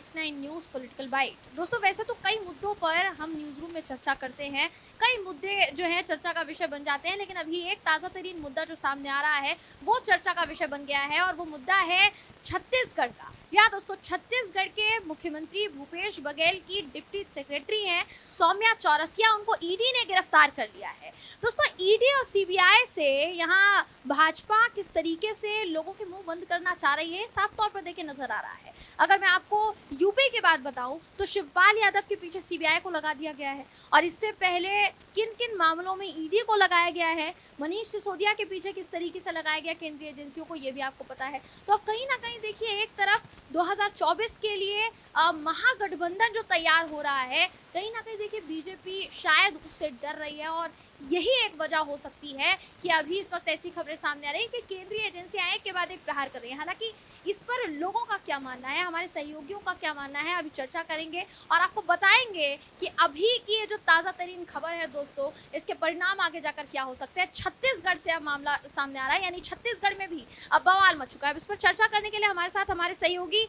X9 news political bite. दोस्तों वैसे तो कई मुद्दों पर हम न्यूज़ रूम में चर्चा करते हैं, कई मुद्दे जो हैं चर्चा का विषय बन जाते हैं, लेकिन अभी एक ताज़ा तरीन मुद्दा जो सामने आ रहा है, वो चर्चा का विषय बन गया है और वो मुद्दा है छत्तीसगढ़ का। या दोस्तों छत्तीसगढ़ के मुख्यमंत्री भूपेश बघेल की डिप्टी सेक्रेटरी हैं सौम्या चौरसिया, उनको ईडी ने गिरफ्तार कर लिया है। दोस्तों ईडी और सीबीआई से यहाँ भाजपा किस तरीके से लोगों के मुंह बंद करना चाह रही है, साफ तौर पर देखे नजर आ रहा है। अगर मैं आपको यूपी की बात बताऊं तो शिवपाल यादव के पीछे सीबीआई को लगा दिया गया है और इससे पहले किन किन मामलों में ईडी को लगाया गया है, मनीष सिसोदिया के पीछे किस तरीके से लगाया गया केंद्रीय एजेंसियों को, ये भी आपको पता है। तो अब कहीं ना कहीं देखिए एक तरफ 2024 के लिए महागठबंधन जो तैयार हो रहा है, कहीं ना कहीं देखिए बीजेपी शायद उससे डर रही है और यही एक वजह हो सकती है कि अभी इस वक्त ऐसी खबरें सामने आ रही है कि केंद्रीय एजेंसियां एक के बाद एक प्रहार कर रही है। हालांकि इस पर लोगों का क्या मानना है, हमारे सहयोगियों का क्या मानना है, अभी चर्चा करेंगे और आपको बताएंगे कि अभी की ये जो ताज़ा तरीन खबर है दोस्तों, इसके परिणाम आगे जाकर क्या हो सकते हैं। छत्तीसगढ़ से अब मामला सामने आ रहा है, यानी छत्तीसगढ़ में भी अब बवाल मच चुका है। इस पर चर्चा करने के लिए हमारे साथ हमारे सहयोगी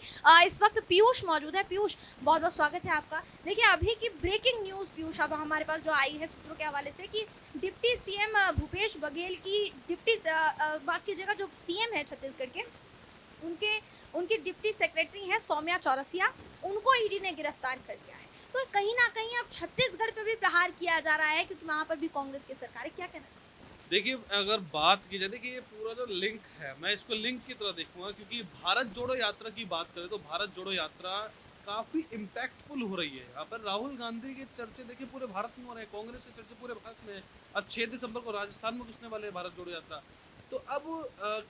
इस वक्त पीयूष मौजूद है। पीयूष, बहुत बहुत स्वागत है आपका। देखिए अभी की ब्रेकिंग न्यूज़ पीयूष अब हमारे पास जो आई है सूत्रों के हवाले से कि डिप्टी सीएम भूपेश बघेल की डिप्टी बात कीजिएगा जो सीएम है छत्तीसगढ़ के, उनके उनकी डिप्टी सेक्रेटरी हैं सौम्या चौरसिया, उनको ईडी ने गिरफ्तार कर लिया है। तो कहीं ना कहीं अब छत्तीसगढ़ पे भी प्रहार किया जा रहा है क्योंकि वहां पर भी कांग्रेस की सरकार है। क्या कहना है? देखिए, अगर बात की जाए, देखिए ये पूरा जो लिंक है, मैं इसको लिंक की तरह देखूंगा, क्योंकि भारत जोड़ो यात्रा की बात करें तो भारत जोड़ो यात्रा काफी इम्पैक्टफुल हो रही है। यहाँ पर राहुल गांधी के चर्चे देखिए पूरे भारत में हो रहे हैं, कांग्रेस के चर्चे पूरे भारत में है। अब 6 दिसंबर को राजस्थान में घुसने वाले हैं भारत जोड़ो यात्रा। तो अब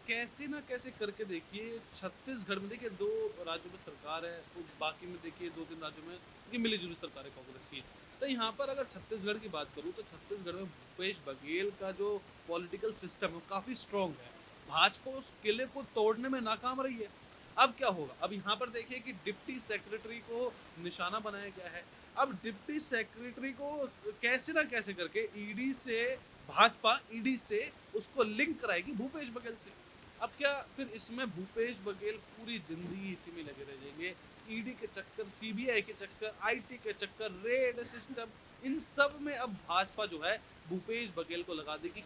कैसे ना कैसे करके देखिए छत्तीसगढ़ में देखिए 2 राज्यों में सरकार है, तो बाकी में देखिए 2-3 राज्यों में देखिए मिली-जुली सरकार है कांग्रेस की। तो यहाँ पर अगर छत्तीसगढ़ की बात करूँ तो छत्तीसगढ़ में भूपेश बघेल का जो पॉलिटिकल सिस्टम है वो काफ़ी स्ट्रॉन्ग है। भाजपा उस किले को तोड़ने में नाकाम रही है। अब क्या होगा? अब यहाँ पर देखिए कि डिप्टी सेक्रेटरी को निशाना बनाया गया है। अब डिप्टी सेक्रेटरी को कैसे ना कैसे करके ईडी से, भाजपा ईडी से उसको लिंक कराएगी भूपेश बघेल से। अब क्या फिर इसमें भूपेश बघेल पूरी ज़िंदगी इसी में लगे रह जाएँगे। ईडी के चक्कर, सीबीआई के चक्कर, आईटी के चक्कर, रेड सिस्टम, इन सब में अब भाजपा जो है भूपेश बघेल को लगा देगी।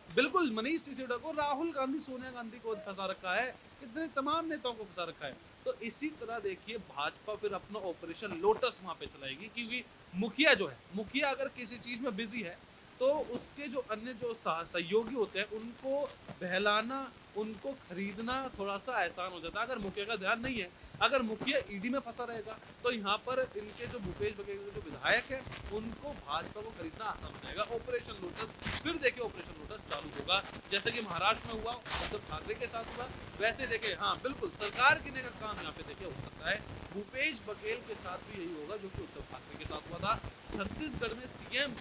बिल्कुल मनीष सिसोदिया को, राहुल गांधी, सोनिया गांधी को फंसा रखा है, इतने तमाम नेताओं को फंसा रखा है। तो इसी तरह देखिए भाजपा फिर अपना ऑपरेशन लोटस वहां पे चलाएगी, क्योंकि मुखिया जो है, मुखिया अगर किसी चीज में बिजी है तो उसके जो अन्य जो सहयोगी होते हैं उनको बहलाना, उनको खरीदना थोड़ा सा आसान हो जाता है। अगर मुखिया का ध्यान नहीं है, अगर मुखिया ईडी में फंसा रहेगा तो यहाँ पर इनके जो भूपेश बघेल के जो विधायक है उनको भाजपा को खरीदना आसान हो जाएगा। ऑपरेशन लोटस, फिर देखिए ऑपरेशन लोटस चालू होगा, जैसे कि महाराष्ट्र में हुआ, उद्धव ठाकरे के साथ हुआ, वैसे देखिए हाँ बिल्कुल सरकार गिरने का काम यहाँ पे देखिए हो सकता है। भूपेश बघेल के साथ भी यही होगा जो कि उद्धव ठाकरे के साथ हुआ था। छत्तीसगढ़ में सीएम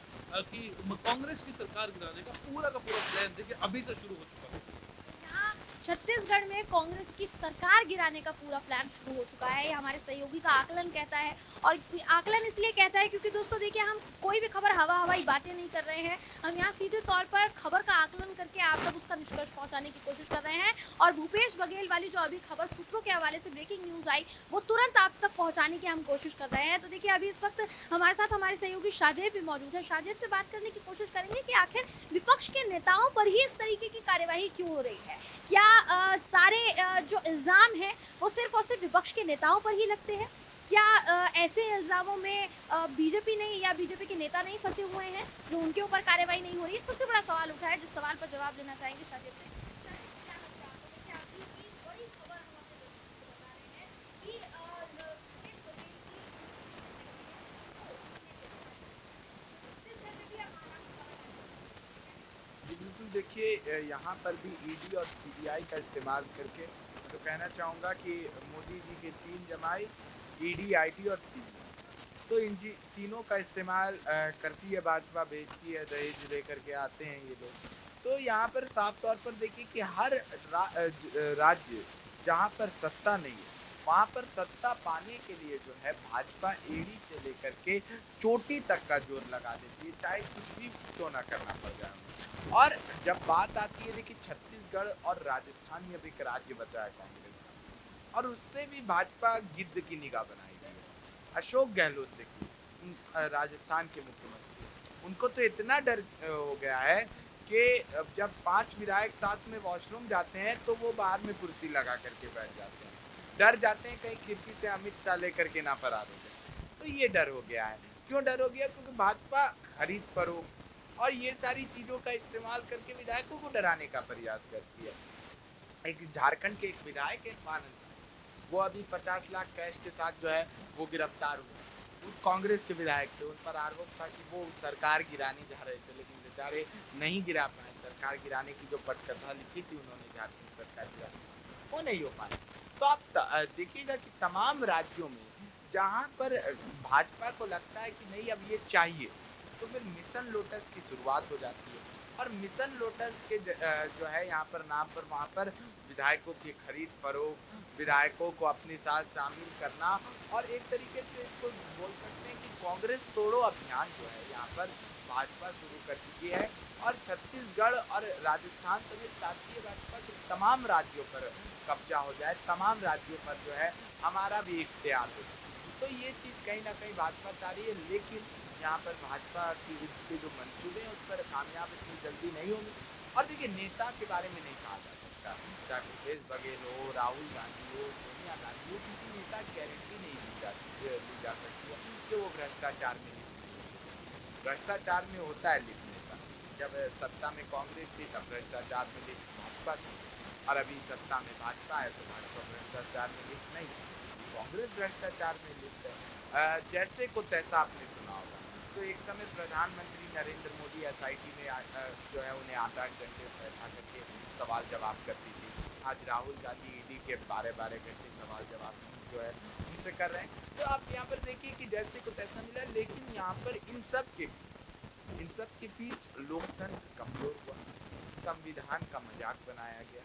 की कांग्रेस की सरकार गिराने का पूरा प्लान देखिए अभी से शुरू हो चुका है। यहाँ छत्तीसगढ़ में कांग्रेस की सरकार गिराने का पूरा प्लान शुरू हो चुका है, ये हमारे सहयोगी का आकलन कहता है। और आकलन इसलिए कहता है क्योंकि दोस्तों देखिए हम कोई भी खबर हवा हवाई बातें नहीं कर रहे हैं, हम यहाँ सीधे तौर पर खबर का आकलन करके आप तक उसका निष्कर्ष पहुंचाने की कोशिश कर रहे हैं। और भूपेश बघेल वाली जो अभी खबर सूत्रों के हवाले से ब्रेकिंग न्यूज आई, वो तुरंत आप तक पहुंचाने की हम कोशिश कर रहे हैं। तो देखिए अभी इस वक्त हमारे साथ हमारे सहयोगी शाहजेब भी मौजूद है, शाहजेब से बात करने की कोशिश करेंगे कि आखिर विपक्ष के नेताओं पर ही इस तरीके की कार्यवाही क्यों हो रही है। क्या सारे जो इल्ज़ाम हैं वो सिर्फ और सिर्फ विपक्ष के नेताओं पर ही लगते हैं? क्या ऐसे इल्ज़ामों में बीजेपी नहीं या बीजेपी के नेता नहीं फंसे हुए हैं जो उनके ऊपर कार्रवाई नहीं हो रही है? सबसे बड़ा सवाल उठा है, जिस सवाल पर जवाब लेना चाहेंगे शाहजेब से। शाहजेब, क्या लगता है आपको? देखिए अभी की बड़ी खबर हम अपने दर्शकों को बता रहे हैं कि भूपेश बघेल की छत्तीसगढ़ में भी अब महाराष्ट्र वाला जी बिल्कुल, देखिए यहाँ पर भी ईडी और सीबीआई का इस्तेमाल करके मैं तो कहना चाहूँगा कि मोदी जी के 3 जमाई ईडी, आईटी और सीबीआई, तो तीनों का इस्तेमाल करती है भाजपा, भेजती है, दहेज लेकर के आते हैं ये लोग। तो यहाँ पर साफ तौर पर देखिए कि हर राज्य जहाँ पर सत्ता नहीं है, वहाँ पर सत्ता पाने के लिए जो है भाजपा एड़ी से लेकर के चोटी तक का जोर लगा देती है, चाहे कुछ भी क्यों ना करना पड़ जाए उन्हें। और जब बात आती है देखिए छत्तीसगढ़ और राजस्थान, ही अब एक राज्य बचा है कांग्रेस का, और उससे भी भाजपा गिद्ध की निगाह बनाएगी। अशोक गहलोत देखिए, राजस्थान के मुख्यमंत्री, उनको तो इतना डर हो गया है कि अब जब 5 विधायक साथ में वॉशरूम जाते हैं तो वो बाहर में कुर्सी लगा करके बैठ जाते हैं। डर जाते हैं कहीं खिड़की से अमित शाह लेकर के ना फरार हो जाए। तो ये डर हो गया है। क्यों डर हो गया? क्योंकि भाजपा खरीद फरोख्त और ये सारी चीज़ों का इस्तेमाल करके विधायकों को डराने का प्रयास करती है। एक झारखंड के एक विधायक है मानन साहब, वो अभी 50 लाख कैश के साथ जो है वो गिरफ्तार हुए। वो कांग्रेस के विधायक थे, उन पर आरोप था कि वो सरकार गिराने जा रहे थे, लेकिन बेचारे नहीं गिरा पाए। सरकार गिराने की जो पटकथा लिखी थी उन्होंने, झारखंड सरकार गिराने, वो नहीं हो पाया। तो आप देखिएगा कि तमाम राज्यों में जहाँ पर भाजपा को लगता है कि नहीं अब ये चाहिए, तो फिर मिशन लोटस की शुरुआत हो जाती है। और मिशन लोटस के जो है यहाँ पर नाम पर वहाँ पर विधायकों की खरीद फरोख्त, विधायकों को अपने साथ शामिल करना, और एक तरीके से इसको बोल सकते हैं कि कांग्रेस तोड़ो अभियान जो है यहाँ पर भाजपा शुरू कर चुकी है। और छत्तीसगढ़ और राजस्थान समेत राष्ट्रीय भाजपा के तमाम राज्यों पर कब्जा हो जाए, तमाम राज्यों पर जो है हमारा भी इख्तियार हो जाए। तो ये चीज़ कहीं ना कहीं भाजपा चाह रही है, लेकिन यहाँ पर भाजपा के जो मंसूबे हैं उस पर कामयाब इतनी जल्दी नहीं होंगे। और देखिए, नेता के बारे में नहीं कहा जा सकता, चाहे भूपेश बघेल हो, राहुल गांधी हो, सोनिया गांधी हो, किसी नेता की गारंटी नहीं ली जा सकती है कि वो भ्रष्टाचार में लिप्त नहीं होगा। भ्रष्टाचार में होता है लिप्त नेता। जब सत्ता में कांग्रेस थी तब भ्रष्टाचार में लिप्त भाजपा थी, और अभी सत्ता में भाजपा है तो भाजपा भ्रष्टाचार में लिप्त नहीं है, कांग्रेस भ्रष्टाचार में लिप्त है। जैसे को तैसा आपने सुना होगा, तो एक समय प्रधानमंत्री नरेंद्र मोदी एसआईटी में जो है उन्हें 8-8 घंटे बैठा करके सवाल जवाब करती थी। आज राहुल गांधी ईडी के 12-12 घंटे सवाल जवाब जो है उनसे कर रहे हैं। तो आप यहाँ पर देखिए कि जैसे को तैसा मिला, लेकिन यहाँ पर इन सब के बीच लोकतंत्र कमजोर हुआ, संविधान का मजाक बनाया गया,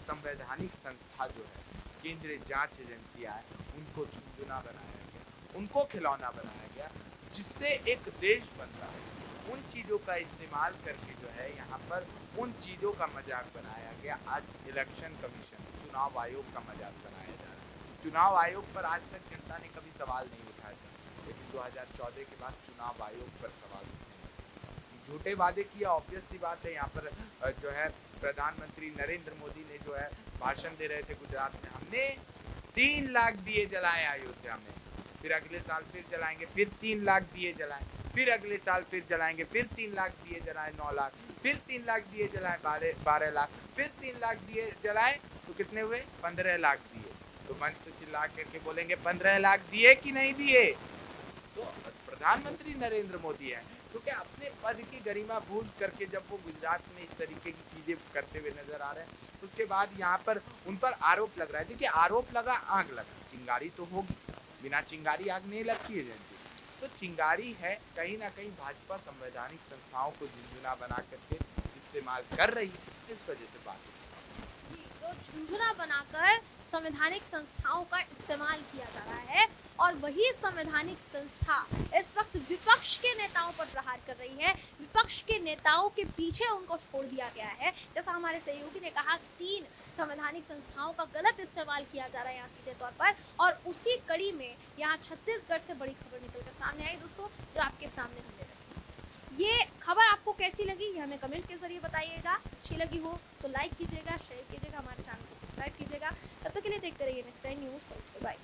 संवैधानिक संस्था जो है, केंद्रीय जांच एजेंसियां है, उनको झुंझुना बनाया गया, उनको खिलौना बनाया गया, जिससे एक देश बनता है। उन चीज़ों का इस्तेमाल करके जो है यहाँ पर उन चीज़ों का मजाक बनाया गया। आज इलेक्शन कमीशन, चुनाव आयोग का मजाक बनाया जा रहा है। चुनाव आयोग पर आज तक जनता ने कभी सवाल नहीं उठाया था, लेकिन 2014 के बाद चुनाव आयोग पर सवाल उठने लगे। झूठे वादे किया, ऑब्वियस सी बात है। यहाँ पर जो है प्रधानमंत्री नरेंद्र मोदी ने जो है भाषण दे रहे थे गुजरात में, हमने 3 लाख दिए जलाए अयोध्या में, फिर अगले साल फिर जलाएंगे, फिर 3 लाख दिए जलाएं, फिर अगले साल फिर जलाएंगे, फिर 3 लाख दिए जलाएं 9 लाख, फिर 3 लाख दिए जलाएं 12 लाख, फिर 3 लाख दिए जलाएं तो कितने हुए? 15 लाख दिए। तो मन से चिल्ला करके बोलेंगे 15 लाख दिए कि नहीं दिए? तो प्रधानमंत्री नरेंद्र मोदी है, क्योंकि अपने पद की गरिमा भूल करके जब वो गुजरात में इस तरीके की चीजें करते हुए नजर आ रहे हैं, उसके बाद यहाँ पर उन पर आरोप लग रहा है। देखिए, आरोप लगा, आग लगा, चिंगारी तो होगी, बिना चिंगारी आग नहीं लगती है जनती। तो चिंगारी है, कहीं ना कहीं भाजपा संवैधानिक संस्थाओं को झुंझुना बना करके इस्तेमाल कर रही है, इस वजह से बात है। तो झुंझुना बनाकर संवैधानिक संस्थाओं का इस्तेमाल किया जा रहा है, और वही संवैधानिक संस्था इस वक्त विपक्ष के नेताओं पर प्रहार कर रही है। विपक्ष के नेताओं के पीछे उनको छोड़ दिया गया है। जैसा हमारे सहयोगी ने कहा, 3 संवैधानिक संस्थाओं का गलत इस्तेमाल किया जा रहा है यहाँ सीधे तौर पर, और उसी कड़ी में यहाँ छत्तीसगढ़ से बड़ी खबर निकलकर सामने आई दोस्तों, जो आपके सामने हमने रखी। ये खबर आपको कैसी लगी, ये हमें कमेंट के जरिए बताइएगा। अच्छी लगी हो तो लाइक कीजिएगा, शेयर कीजिएगा, हमारे चैनल को सब्सक्राइब कीजिएगा। तब तक के लिए देखते रहिए नेक्स्ट टाइम न्यूज़। बाय।